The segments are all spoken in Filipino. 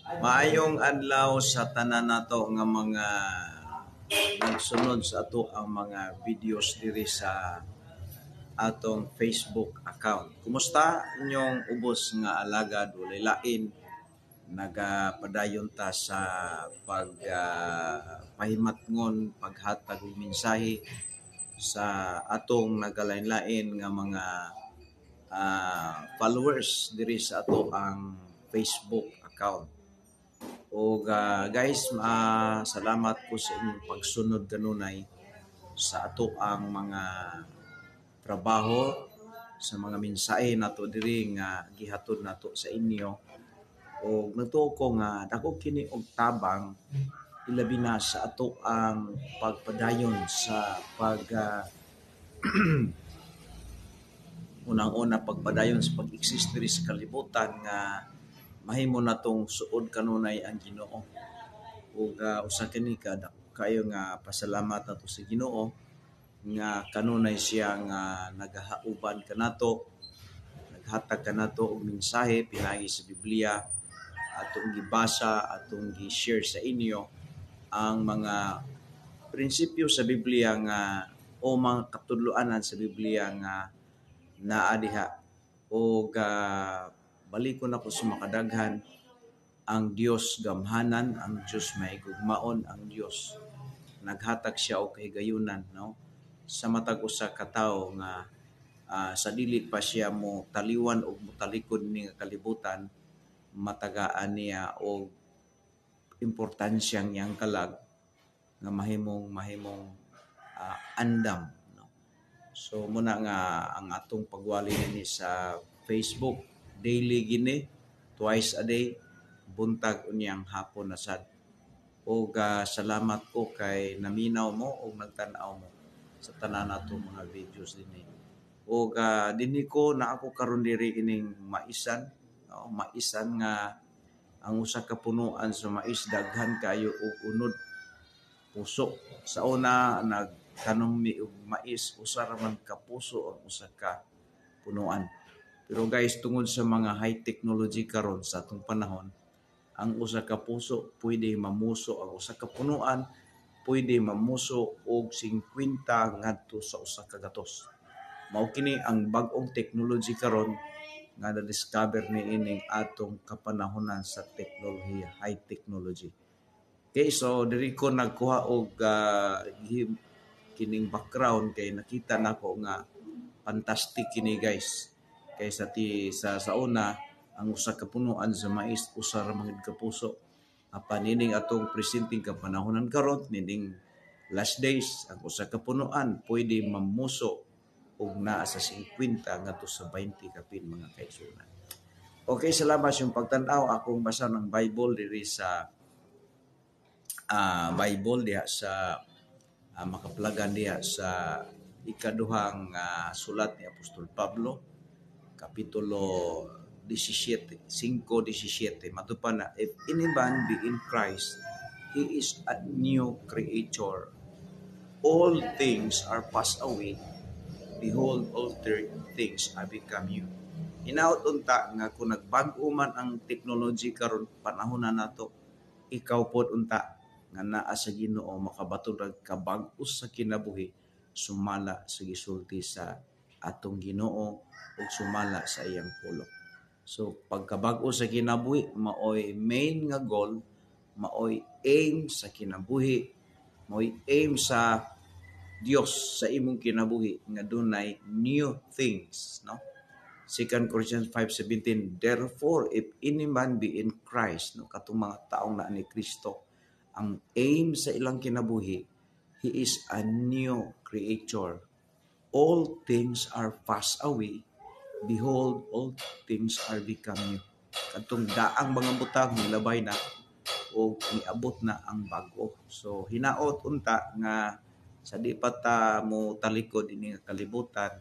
Maayong adlaw sa tanan nato nga mga nagsunod sa ato ang mga videos diri sa atong Facebook account. Kumusta inyong ubos nga alagad walay lain? Nagapadayon ta sa pahimatngon, paghatag og mensahe sa atong nagalain-lain nga mga followers diri sa ato ang Facebook account. O guys, salamat po sa inyong pagsunod kanunay sa ato ang mga trabaho, sa mga mensahe nato diri nga gihatod nato sa inyo. O natuo ko nga dako kini og tabang ilabi na sa ato ang pagpadayon sa unang-una pagpadayon sa pag-exist diri sa kalibutan nga mahimo natong suod kanunay ang Ginoo. Ug usa kini kayo nga pasalamat nato sa Ginoo nga kanunay siya nga nagahauban kanato, naghatag kanato og mensahe pinaagi sa Biblia, atong gibasa, atong gi-share sa inyo ang mga prinsipyo sa Biblia nga o mga katudloanan sa Biblia nga naa diha. O balikon ako sa makadaghan, ang Dios gamhanan, ang Dios maigugmaon, ang Dios naghatag siya og kahigayunan, no? Sa matag usa ka tawo nga sa dili pa siya mo taliwan og motalikod ni nga kalibutan, matagaan niya og importansyang iyang kalag nga mahimong andam, no? So muna nga ang atong pagwali ni sa Facebook daily gini, twice a day, buntag unyang hapon na sad. O salamat ko kay naminaw mo o nagtan-aw mo sa tanan nato mga videos dinhi. O dinhi ko na ako karon diri ining maisan, no? Maisan nga ang usa ka punuan sa mais daghan kayo og unod puso. Sa una nagtanom mi og mais, usa ra man ka puso ang usa ka punuan. Pero guys, tungod sa mga high technology karon sa atong panahon, ang usa ka puso pwede mamuso, ang usa ka punuan pwede mamuso og 50 ngadto sa usa ka gatos. Mao kini ang bag-ong technology karon nga na-discover ni ining atong kapanahonan sa teknolohiya, high technology. Okay, so diri ko nagkuha og kining background kay nakita nako nga fantastic kini guys. Kay sa una ang usa ka punuan sa mais usa ra man ka puso. Apan nining atong presenting kapanahonan karon nining last days ang usa ka punuan pwede mamuso og naa sa 50 ngadto sa 20 kapin mga kaigsunan. Okay, salamat yung pagtan-aw. Akong basa ng Bible diri sa Bible diha sa makaplagan diha sa ikaduhang sulat ni Apostol Pablo, kapitulo 17, 5:17. Matupan na, if any man be in Christ, he is a new creature. All things are passed away. Behold, all things are become new. Hinaot unta nga kung nagbag-o man ang technology karon panahon na nato, ikaw pod unta nga naa sa Ginoo makabaton rag kabag-o sa kinabuhi, sumala sa gisulti sa atong Ginoo ug sumala sa iyang pulong. So pagkabag-o sa kinabuhi maoy main nga goal, maoy aim sa kinabuhi, maoy aim sa Dios sa imong kinabuhi nga dunay new things, no? 2 Corinthians 5:17, therefore if any man be in Christ, no, katong mga taong na ni Kristo, ang aim sa ilang kinabuhi, he is a new creature. All things are passed away. Behold, all things are become new. Katong daang mga butang nilabay na o niabot na ang bago. So hinaot unta nga sa di pa ta mo talikod ini nga kalibutan,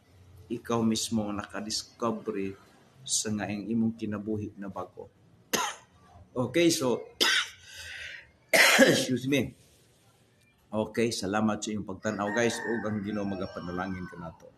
ikaw mismo nakadiscovery sa nga imong kinabuhi na bago. Okay, so excuse me. Okay, salamat sa inyong pagtanaw guys ug ang Ginoo magapanalangin kanato.